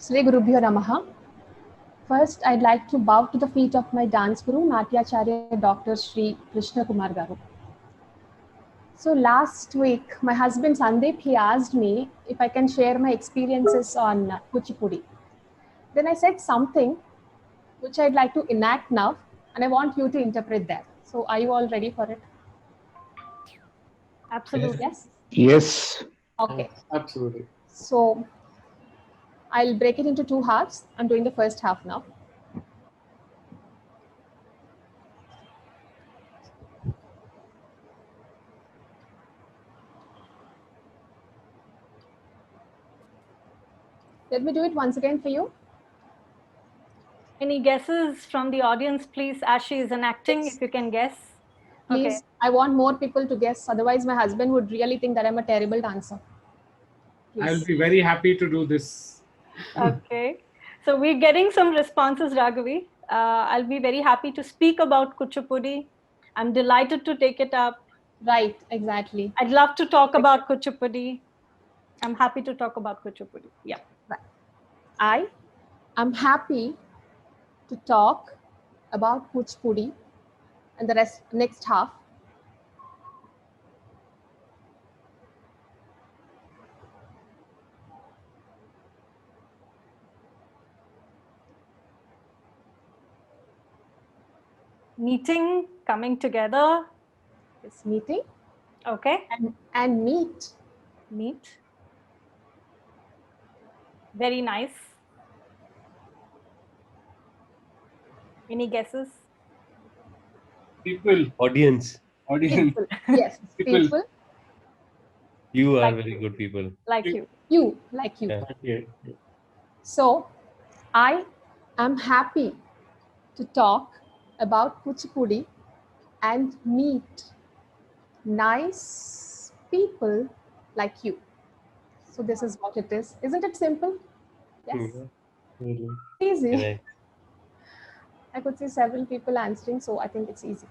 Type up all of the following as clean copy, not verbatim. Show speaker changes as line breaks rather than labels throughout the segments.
Sri Gurubhyo Namaha. First, I'd like to bow to the feet of my dance guru, Natyacharya Dr. Sri Krishna Kumar Garu. So last week, my husband Sandeep, he asked me if I can share my experiences on Kuchipudi. Then I said something which I'd like to enact now, and I want you to interpret that. So are you all ready for it?
Absolutely.
Yes?
Yes.
Okay.
Absolutely.
So I'll break it into two halves. I'm doing the first half now. Let me do it once again for you.
Any guesses from the audience, please? As she is enacting,
Yes.
if you can guess.
Please,
Okay.
I want more people to guess. Otherwise, my husband would really think that I'm a terrible dancer. Please.
I'll be very happy to do this.
Okay. So we're getting some responses, Raghavi. I'll be very happy to speak about Kuchipudi. I'm delighted to take it up.
Right, exactly.
I'd love to talk about Kuchipudi. I'm happy to talk about Kuchipudi. Yeah.
Right. I am happy to talk about Kuchipudi and the next half.
Meeting, coming together.
Yes, meeting.
Okay.
And meet.
Meet. Very nice. Any guesses?
People.
Audience.
People. Yes, people.
You are
Like
very
you.
good people.
Like you.
You, like you.
Yeah.
So, I am happy to talk about Kuchipudi and meet nice people like you. So this is what it is. Isn't it simple? Yes.
Really.
Easy.
Correct.
I could see several people answering, so I think it's easy.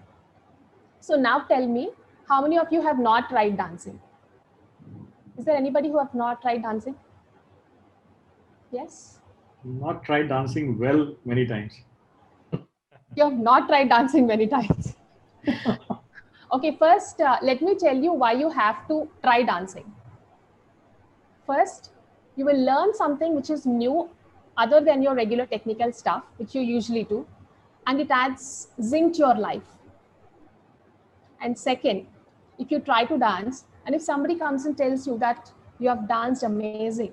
So now tell me, how many of you have not tried dancing? Is there anybody who have not tried dancing? Yes?
Not tried dancing well many times.
You have not tried dancing many times. Okay, first, let me tell you why you have to try dancing. First, you will learn something which is new other than your regular technical stuff, which you usually do, and it adds zing to your life. And second, if you try to dance, and if somebody comes and tells you that you have danced amazing,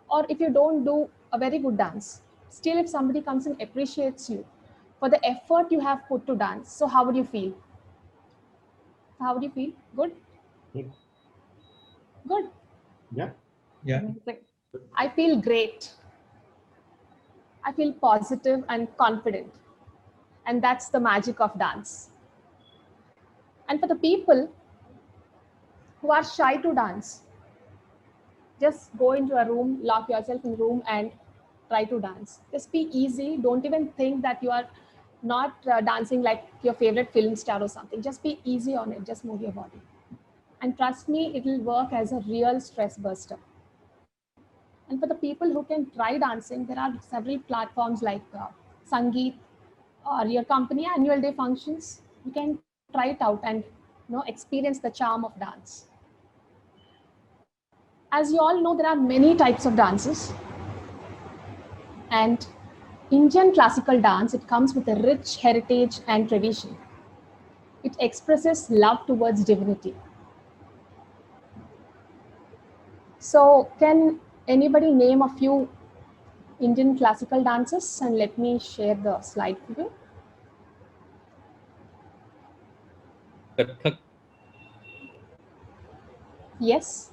or if you don't do a very good dance, still if somebody comes and appreciates you for the effort you have put to dance, so how would you feel? How would you feel? Good? Good.
Yeah.
Amazing.
I feel great. I feel positive and confident. And that's the magic of dance. And for the people who are shy to dance, just go into a room, lock yourself in a room and try to dance. Just be easy. Don't even think that you are not dancing like your favorite film star or something. Just be easy on it. Just move your body. And trust me, it will work as a real stress buster. And for the people who can try dancing, there are several platforms like Sangeet or your company annual day functions. You can try it out and experience the charm of dance. As you all know, there are many types of dances. And Indian classical dance, it comes with a rich heritage and tradition. It expresses love towards divinity. So can anybody name a few Indian classical dances? And let me share the slide for you.
Kathak.
Yes.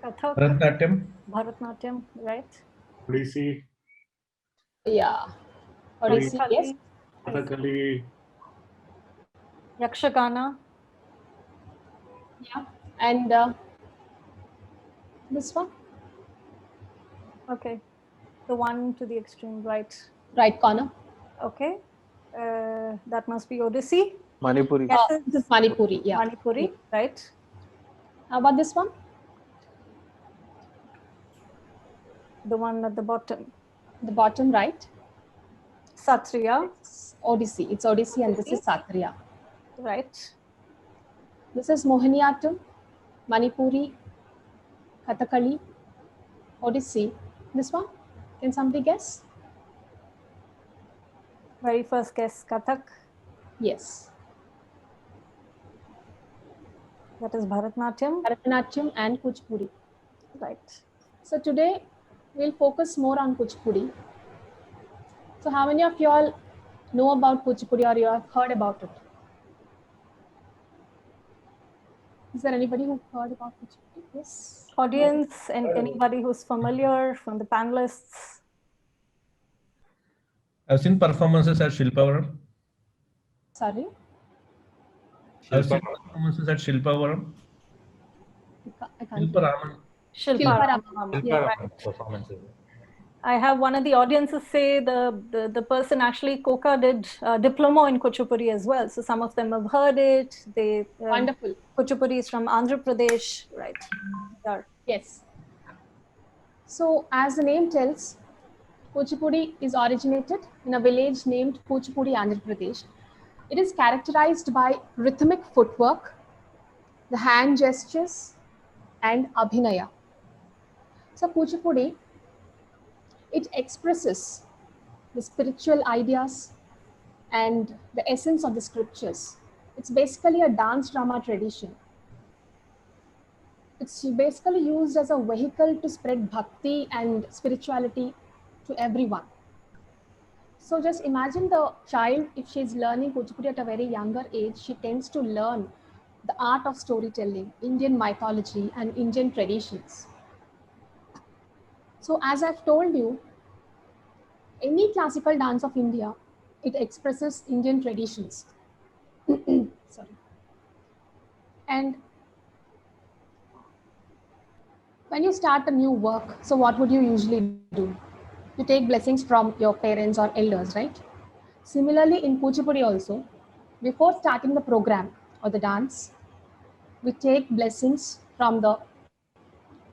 Kathak. Bharatnatyam, right?
Odissi.
Yeah. Odissi, yes.
Kathakali.
Yakshagana.
Yeah. And this one?
Okay. The one to the extreme right.
Right corner.
Okay. That must be Odissi.
Manipuri.
This is Manipuri, yeah.
Manipuri, right?
How about this one?
The one at the bottom.
The bottom right.
Satriya.
It's Odissi. It's Odissi and this is Satriya.
Right.
This is Mohiniyattam, Manipuri, Kathakali, Odissi. This one, can somebody guess?
Very first guess, Kathak.
Yes.
That is Bharatnatyam.
Bharatanatyam and Kuchipudi.
Right.
So today we'll focus more on Kuchipudi. So how many of you all know about Kuchipudi or you have heard about it? Is there anybody who heard about Kuchipudi? Yes.
Audience and anybody who's familiar from the panelists.
I've seen performances at Shilpavaram.
Sorry,
I've seen performances at Shilpavaram.
I can't.
Shilparaman.
Shilpa.
Yeah,
Shilpa performances.
I have one of the audiences say the person actually Koka did diploma in Kuchipudi as well. So some of them have heard it. They
Wonderful.
Kuchipudi is from Andhra Pradesh, right? Yeah.
Yes. So as the name tells, Kuchipudi is originated in a village named Kuchipudi, Andhra Pradesh. It is characterized by rhythmic footwork, the hand gestures, and abhinaya. So Kuchipudi, it expresses the spiritual ideas and the essence of the scriptures. It's basically a dance drama tradition. It's basically used as a vehicle to spread bhakti and spirituality to everyone. So just imagine the child, if she's learning Kuchipudi at a very younger age, she tends to learn the art of storytelling, Indian mythology, and Indian traditions. So as I've told you, any classical dance of India, it expresses Indian traditions. Sorry. And when you start a new work, so what would you usually do? You take blessings from your parents or elders, right? Similarly, in Kuchipudi also, before starting the program or the dance, we take blessings from the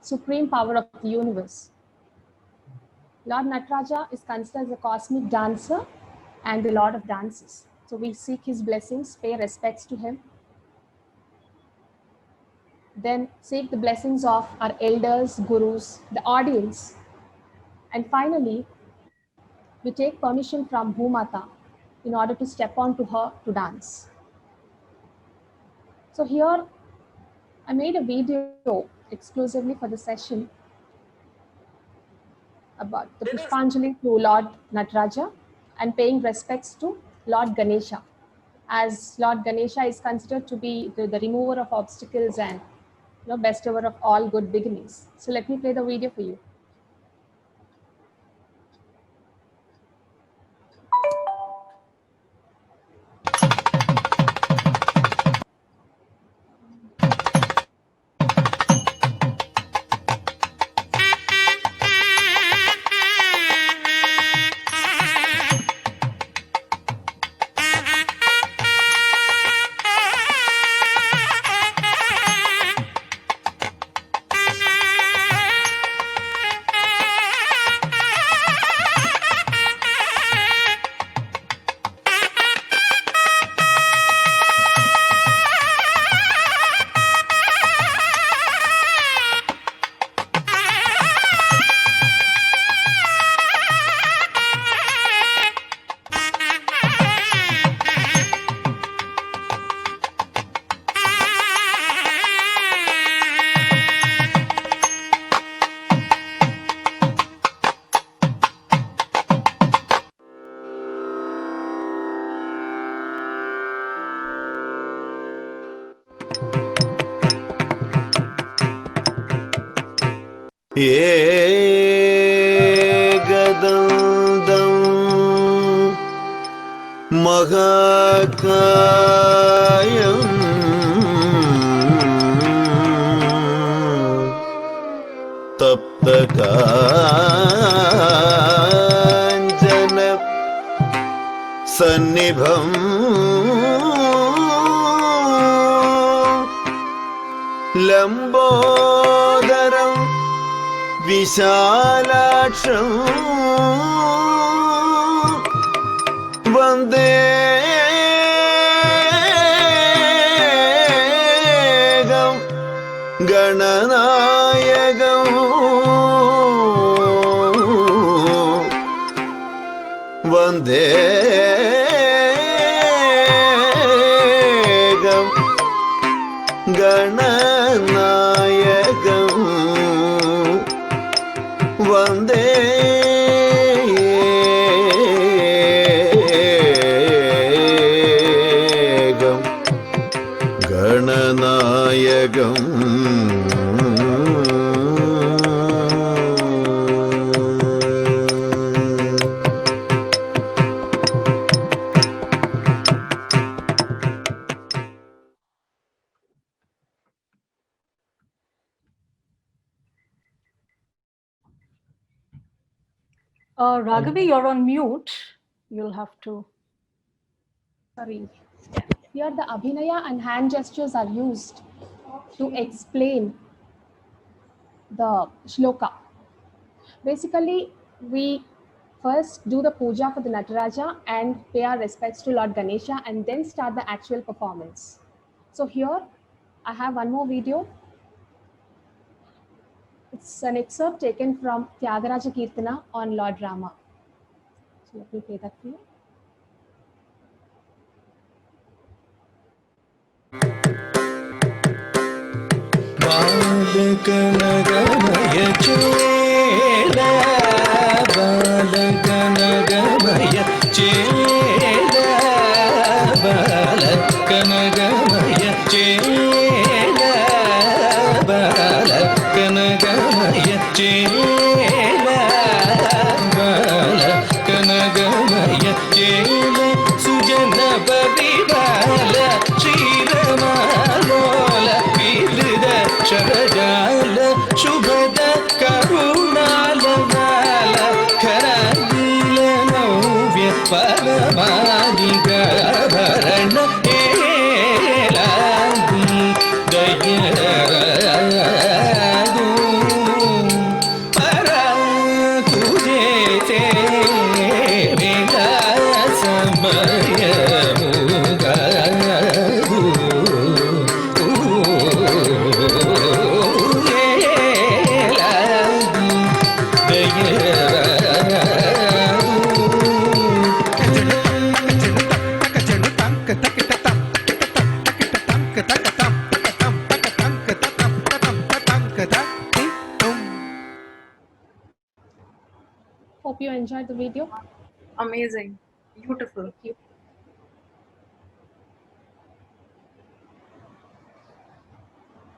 supreme power of the universe. Lord Nataraja is considered as a cosmic dancer and the Lord of dances. So we seek his blessings, pay respects to him, then seek the blessings of our elders, gurus, the audience, and finally, we take permission from Bhumata in order to step onto her to dance. So here, I made a video exclusively for the session about the Pushpanjali to Lord Nataraja and paying respects to Lord Ganesha, as Lord Ganesha is considered to be the remover of obstacles and bestower of all good beginnings. So let me play the video for you.
एकदं महाकायं तप्तकाञ्चन सन्निभं लम्बोदरं विशालाक्षं वन्दे गणनायकं वन्दे गणनायकं वन्दे गणनायकम्
Raghavi, you're on mute. You'll have to.
Sorry. Here the abhinaya and hand gestures are used to explain the shloka. Basically, we first do the puja for the Nataraja and pay our respects to Lord Ganesha and then start the actual performance. So here I have one more video. It's an excerpt taken from Tyagaraja Kirtana on Lord Rama. So let me play that for you.
बालकनगमय चेला बालकनगमय चेला बालकनगमय चेला बालकनगमय चेला बालकनगमय चेला सुजन परिवाल श्रीरमालोल विलद शरजाल शुभद करुणाल बाल खरादिल नव्य परमादिगभरण एलादि दयरादु परा तुझे ते मेरा समय
Hope you enjoyed the video.
Amazing. Beautiful.
Thank you.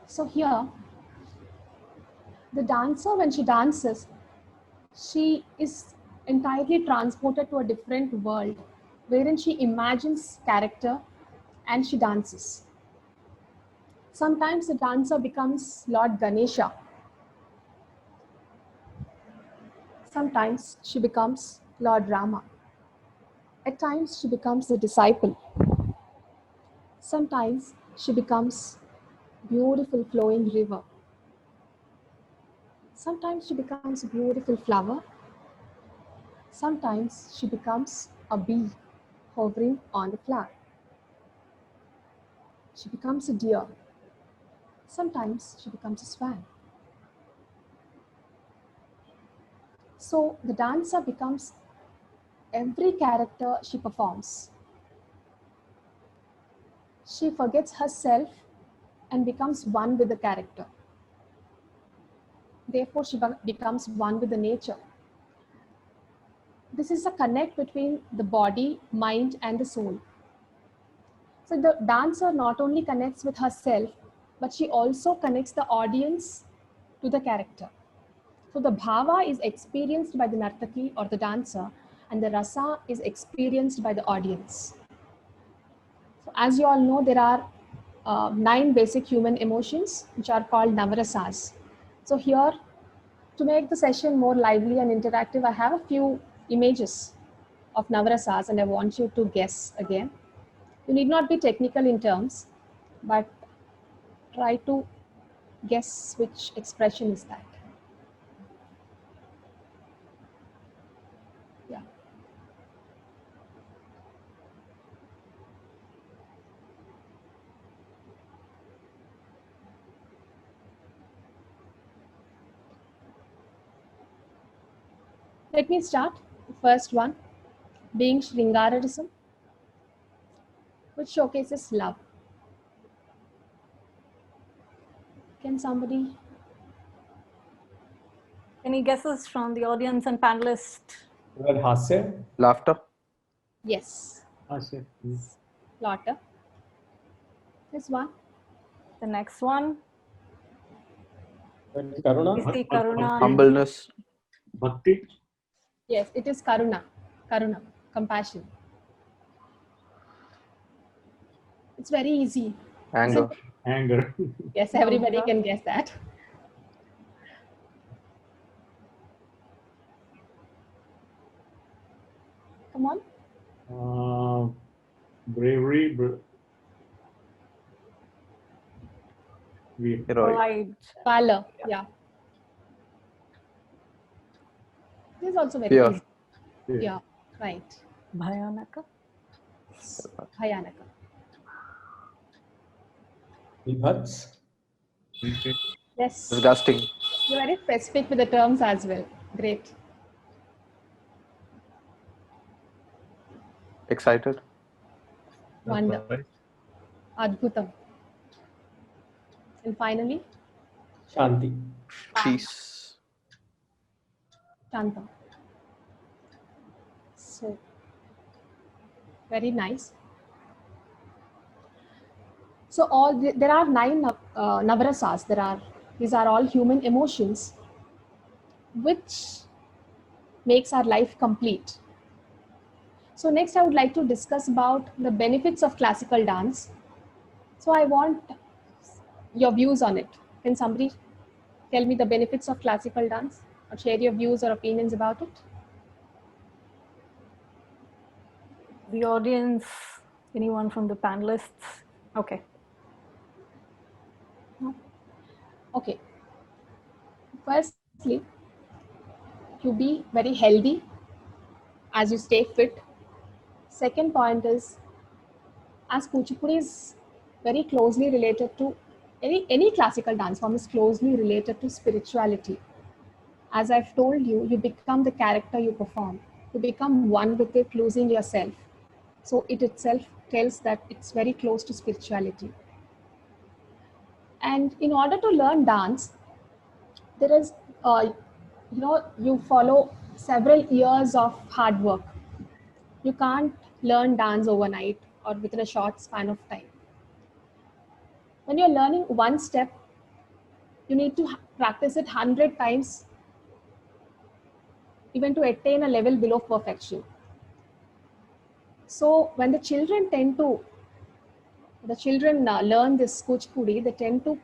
So here, the dancer, when she dances, she is entirely transported to a different world wherein she imagines character and she dances. Sometimes the dancer becomes Lord Ganesha. Sometimes she becomes Lord Rama. At times she becomes the disciple. Sometimes she becomes beautiful flowing river. Sometimes she becomes a beautiful flower. Sometimes she becomes a bee hovering on the flower. She becomes a deer. Sometimes she becomes a swan. So the dancer becomes every character she performs. She forgets herself and becomes one with the character. Therefore, she becomes one with the nature. This is a connect between the body, mind, and the soul. So the dancer not only connects with herself, but she also connects the audience to the character. So the bhava is experienced by the nartaki or the dancer, and the rasa is experienced by the audience. So as you all know, there are 9 basic human emotions, which are called navarasas. So here, to make the session more lively and interactive, I have a few images of navarasas, and I want you to guess again. You need not be technical in terms, but try to guess which expression is that. Yeah. Let me start. The first one being Shringararism, which showcases love. Can somebody?
Any guesses from the audience and panelists?
Hasya.
Laughter.
Yes.
Hasya.
Laughter. This one.
The next one
Karuna.
is the Karuna.
Humbleness.
Bhakti.
Yes, it is Karuna. Karuna, compassion. It's very easy.
Anger.
Anger.
Yes, everybody can guess that. Come on.
Bravery.
Heroic.
Pride.
Valor. Yeah. This is also very
Fear.
easy. Yeah, right.
Bhayanaka.
Bhayanaka.
Vibhats.
Yes.
Disgusting.
You're very specific with the terms as well. Great.
Excited.
Wonder.
Surprise.
Adbhutam. And finally,
Shanti.
Peace.
Shanta. So, very nice. So there are 9 navarasas. These are all human emotions, which makes our life complete. So next I would like to discuss about the benefits of classical dance. So I want your views on it. Can somebody tell me the benefits of classical dance or share your views or opinions about it?
The audience, anyone from the panelists? Okay.
Okay. Firstly, you be very healthy as you stay fit. Second point is, as Kuchipudi is very closely related to any classical dance form is closely related to spirituality. As I've told you, you become the character you perform. You become one with it, losing yourself. So it itself tells that it's very close to spirituality. And in order to learn dance, there is, you follow several years of hard work. You can't learn dance overnight or within a short span of time. When you're learning one step, you need to practice it 100 times even to attain a level below perfection. So when the children learn this Kuchipudi, they tend to,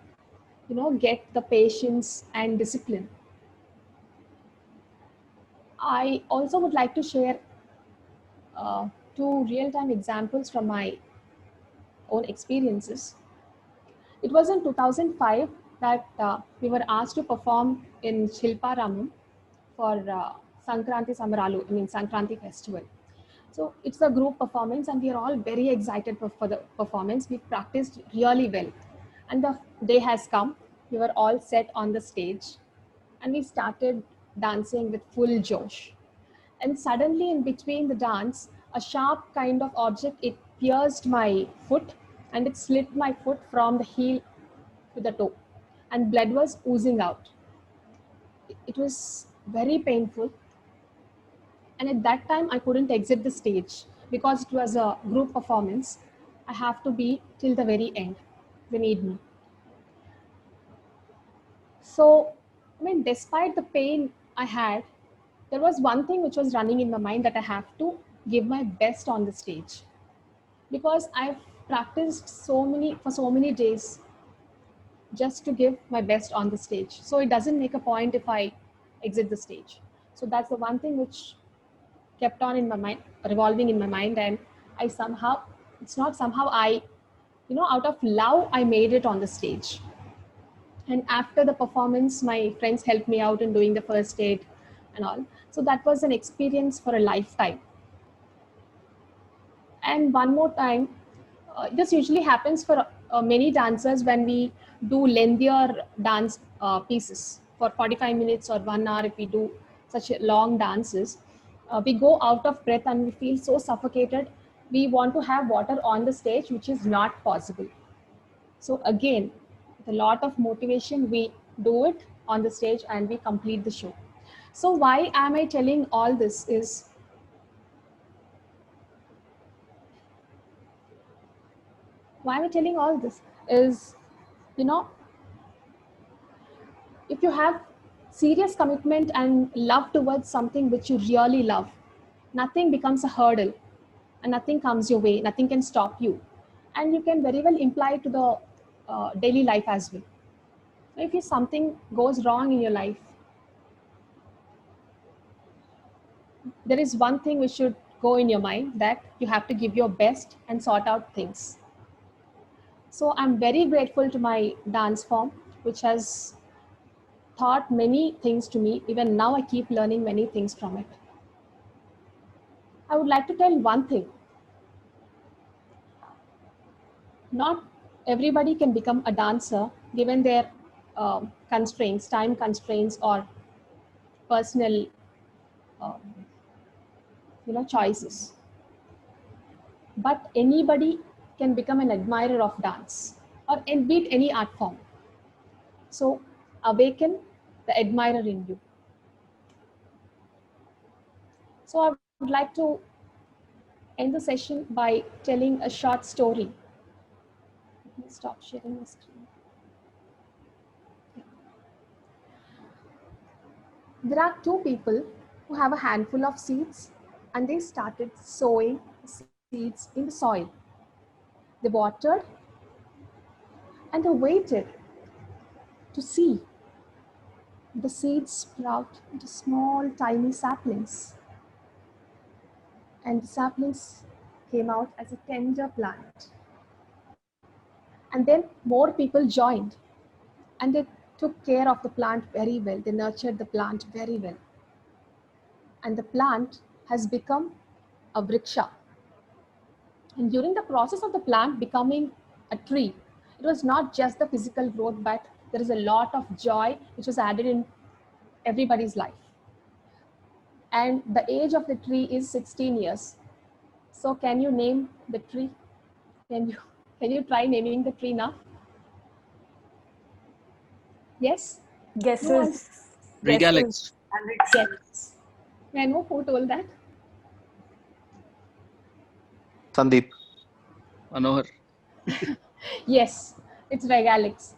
get the patience and discipline. I also would like to share 2 real-time examples from my own experiences. It was in 2005 that we were asked to perform in Shilparamam for Sankranti Samaralu, Sankranti festival. So it's a group performance and we are all very excited for the performance. We practiced really well. And the day has come. We were all set on the stage and we started dancing with full josh. And suddenly in between the dance, a sharp kind of object, it pierced my foot and it slit my foot from the heel to the toe and blood was oozing out. It was very painful. And at that time, I couldn't exit the stage because it was a group performance. I have to be till the very end. They need me. So, despite the pain I had, there was one thing which was running in my mind, that I have to give my best on the stage. Because I've practiced for so many days just to give my best on the stage. So it doesn't make a point if I exit the stage. So that's the one thing which kept on in my mind, revolving in my mind, and out of love, I made it on the stage. And after the performance, my friends helped me out in doing the first aid. and all. So that was an experience for a lifetime. And one more time, this usually happens for many dancers when we do lengthier dance pieces for 45 minutes or 1 hour. If we do such long dances, we go out of breath and we feel so suffocated. We want to have water on the stage, which is not possible. So again, with a lot of motivation, we do it on the stage and we complete the show. So why am I telling all this is, you know, if you have serious commitment and love towards something which you really love, nothing becomes a hurdle and nothing comes your way, nothing can stop you. And you can very well imply to the daily life as well. So if something goes wrong in your life, there is one thing which should go in your mind, that you have to give your best and sort out things. So I'm very grateful to my dance form, which has taught many things to me. Even now I keep learning many things from it. I would like to tell one thing. Not everybody can become a dancer given their constraints, time constraints, or personal choices. But anybody can become an admirer of dance, or beat any art form. So awaken the admirer in you. So I would like to end the session by telling a short story. Let me stop sharing the screen. There are two people who have a handful of seeds, and they started sowing seeds in the soil. They watered and they waited to see the seeds sprout into small tiny saplings. And the saplings came out as a tender plant. And then more people joined, and they took care of the plant very well. They nurtured the plant very well. And the plant has become a vriksha. And during the process of the plant becoming a tree, it was not just the physical growth, but there is a lot of joy which was added in everybody's life. And the age of the tree is 16 years. So can you name the tree? Can you try naming the tree now? Yes?
Guesses.
Regalix.
Yes. May I know who told that?
Sandeep. Manohar.
Yes, it's Regalix.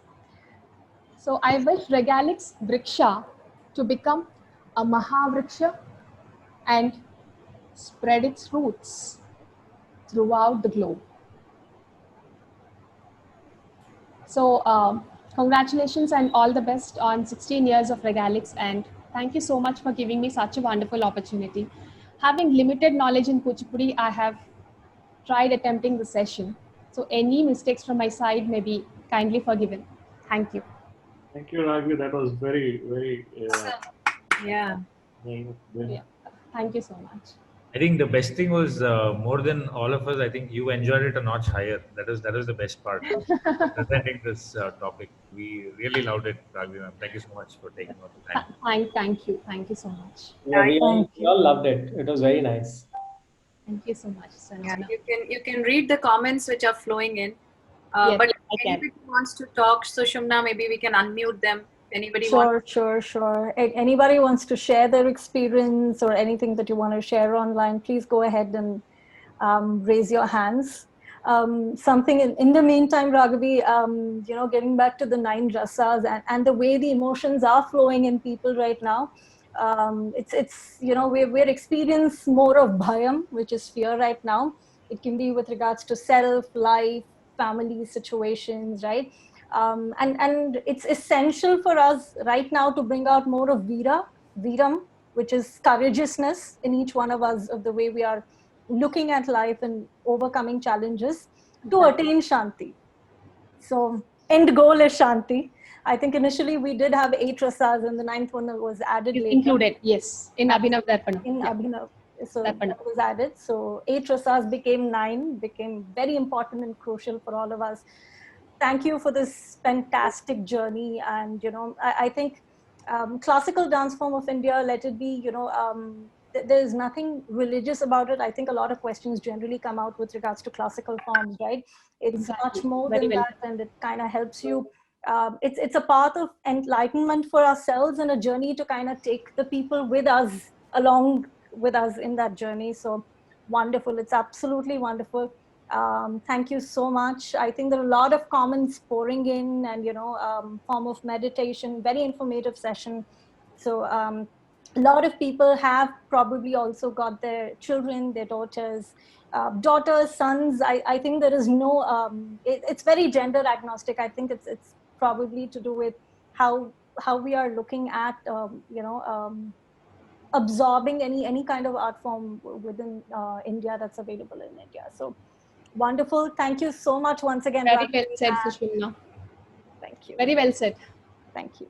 So I wish Regalix Vriksha to become a Mahavriksha and spread its roots throughout the globe. So congratulations and all the best on 16 years of Regalix, and thank you so much for giving me such a wonderful opportunity. Having limited knowledge in Kuchipudi, I have tried attempting the session. So any mistakes from my side may be kindly forgiven. Thank you.
Thank you, Raghavi. That was very, very.
Yeah.
Very.
Yeah. Thank you so much.
I think the best thing was more than all of us. I think you enjoyed it a notch higher. That is the best part of presenting this topic. We really loved it, Raghavi ma'am. Thank you so much for taking all the time.
Thank you so much.
Yeah, we all loved it. It was very nice.
Thank you so much, Sanjana.
Yeah, you can read the comments which are flowing in.
Yes,
But if
I can.
anybody wants to talk, so Shumna, maybe we can unmute them. If anybody wants.
Sure. Anybody wants to share their experience or anything that you want to share online, please go ahead and raise your hands. Something in the meantime, Raghavi, getting back to the 9 rasas and the way the emotions are flowing in people right now. We're experiencing more of bhayam, which is fear right now. It can be with regards to self, life, family situations, right? And it's essential for us right now to bring out more of viram, which is courageousness in each one of us, of the way we are looking at life and overcoming challenges to attain Shanti. So end goal is Shanti. I think initially we did have 8 rasas, and the ninth one was added
It's
later.
included, yes, in Abhinav Darpana.
In
Yeah.
Abhinav. So
Darpana.
that was added. So 8 rasas became 9, became very important and crucial for all of us. Thank you for this fantastic journey. And, I think classical dance form of India, let it be, there's nothing religious about it. I think a lot of questions generally come out with regards to classical forms, right? It's
Exactly.
much more
Very
than
well.
that, and it kind of helps you. It's a path of enlightenment for ourselves and a journey to kind of take the people with us, along with us in that journey. So wonderful. It's absolutely wonderful. Thank you so much. I think there are a lot of comments pouring in, and form of meditation, very informative session. So a lot of people have probably also got their children, their daughters, sons. I think there is no it's very gender agnostic. I think it's probably to do with how we are looking at absorbing any kind of art form within India that's available in India. So wonderful. Thank you so much once again.
Very well
Raghavi,
said,
and
Sushmna.
thank you.
Very well said.
Thank you.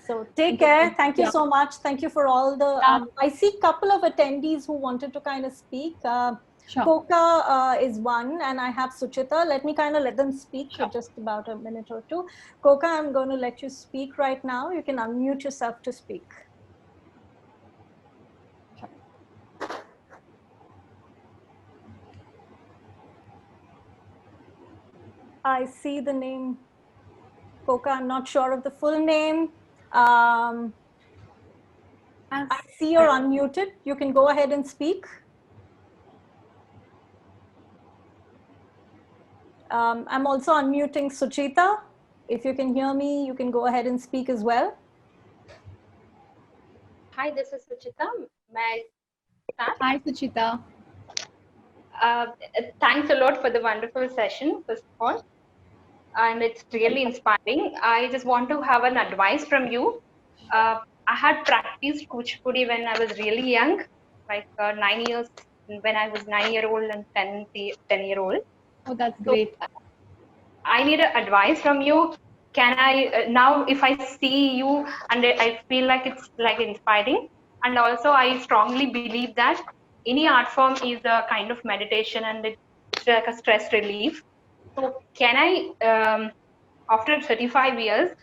So take care. Thank you so much. Thank you for all the. I see a couple of attendees who wanted to kind of speak.
Sure.
Koka is one, and I have Suchita. Let me kind of let them speak for just about a minute or two. Koka, I'm going to let you speak right now. You can unmute yourself to speak. I see the name Koka. I'm not sure of the full name. I see you're unmuted. You can go ahead and speak. I'm also unmuting Suchita. If you can hear me, you can go ahead and speak as well.
Hi, this is Suchita. May I start?
Hi, Suchita.
Thanks a lot for the wonderful session, first of all. And it's really inspiring. I just want to have an advice from you. I had practiced Kuchipudi when I was really young, like 9 years, when I was 9-year-old and 10-year-old.
Oh, that's great.
So, I need advice from you. Can I now, if I see you and I feel like it's like inspiring, and also I strongly believe that any art form is a kind of meditation and it's like a stress relief. So can I, after 35 years,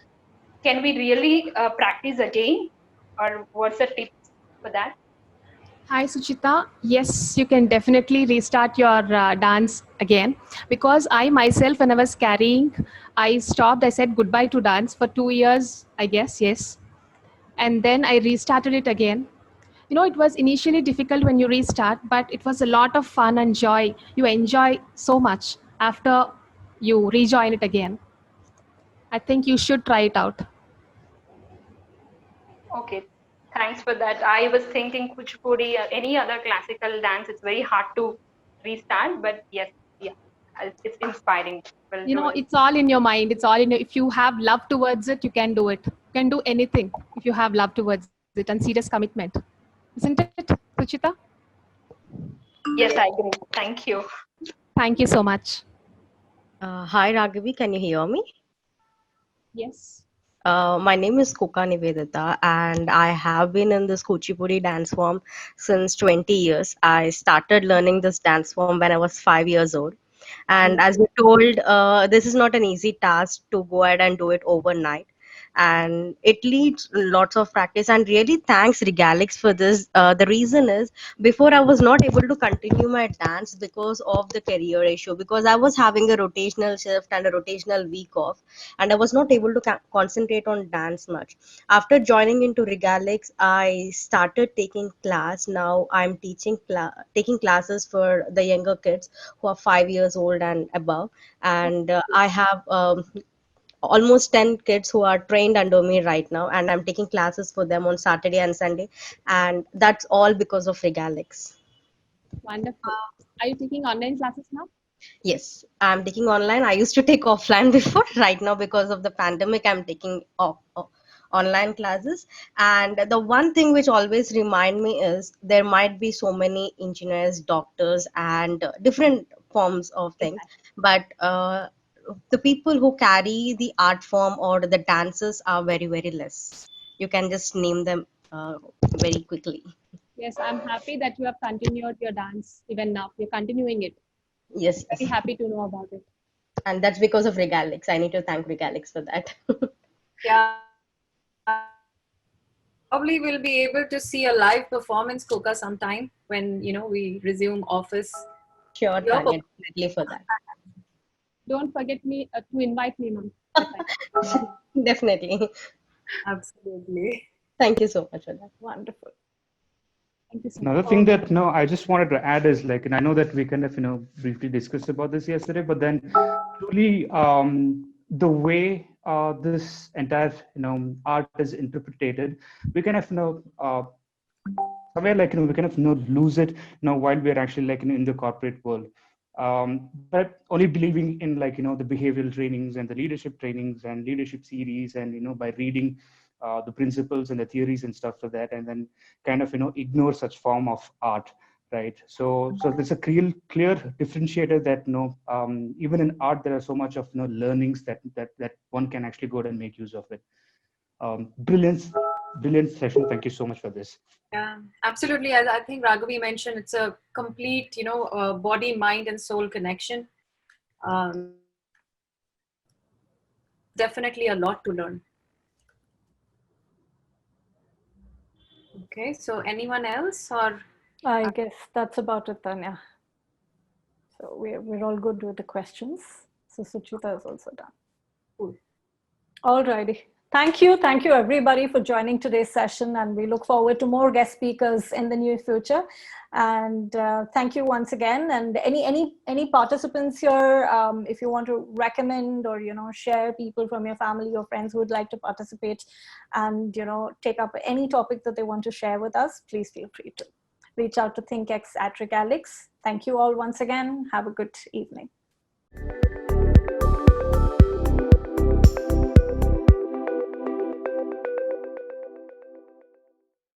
can we really practice again, or what's the tips for that?
Hi, Suchita. Yes, you can definitely restart your dance again, because I myself, when I was carrying, I stopped. I said goodbye to dance for 2 years, I guess, yes. And then I restarted it again. It was initially difficult when you restart, but it was a lot of fun and joy. You enjoy so much after you rejoin it again. I think you should try it out.
Okay, thanks for that. I was thinking Kuchipudi or any other classical dance, it's very hard to restart, but yes, yeah, it's inspiring. We'll do it.
It's all in your mind. It's all in your, if you have love towards it, you can do it. You can do anything if you have love towards it and serious commitment. Isn't it, Suchita?
Yes, I agree. Thank you.
Thank you so much.
Hi, Raghavi. Can you hear me?
Yes.
My name is Koka Nivedita, and I have been in this Kuchipudi dance form since 20 years. I started learning this dance form when I was 5 years old. And as you told, this is not an easy task to go ahead and do it overnight. And it needs lots of practice. And really, thanks Regalix for this. The reason is, before I was not able to continue my dance because of the career issue, because I was having a rotational shift and a rotational week off, and I was not able to concentrate on dance much. After joining into Regalix, I started taking class. Now I'm taking classes for the younger kids who are 5 years old and above, and I have almost 10 kids who are trained under me right now, and I'm taking classes for them on Saturday and Sunday, and that's all because of Regalix.
Wonderful. Are you taking online classes now?
Yes, I'm taking online. I used to take offline before. Right now, because of the pandemic, I'm taking online classes. And the one thing which always remind me is there might be so many engineers, doctors, and different forms of things, but the people who carry the art form or the dances are very, very less. You can just name them very quickly.
Yes, I'm happy that you have continued your dance even now. You're continuing it.
Yes,
Very
yes.
happy to know about it.
And that's because of Regalix. I need to thank Regalix for that.
Yeah. Probably we'll be able to see a live performance, Koka, sometime when we resume office.
Sure,
Yo.
Tanya, definitely for that.
Don't forget me to invite me, ma'am.
Definitely.
Absolutely.
Thank you so much for that.
Wonderful.
Thank you so
Another
much.
thing that I just wanted to add is like, and I know that we kind of briefly discussed about this yesterday, but then truly the way this entire art is interpreted, we kind of somewhere like we kind of lose it while we're actually like in the corporate world. But only believing in like the behavioral trainings and the leadership trainings and leadership series, and by reading the principles and the theories and stuff like that, and then kind of ignore such form of art, right? So there's a clear differentiator that even in art there are so much of learnings that one can actually go and make use of it. Brilliant session. Thank you so much for this.
Yeah, absolutely. As I think Raghavi mentioned, it's a complete, body, mind, and soul connection. Definitely a lot to learn. Okay, so anyone else or?
I guess that's about it, Tanya. So we're all good with the questions. So Suchita is also done.
Cool.
All righty. Thank you everybody for joining today's session, and we look forward to more guest speakers in the near future. And thank you once again. And any participants here, if you want to recommend or share people from your family or friends who would like to participate and take up any topic that they want to share with us, please feel free to reach out to ThinkX at Regalix. Thank you all once again. Have a good evening.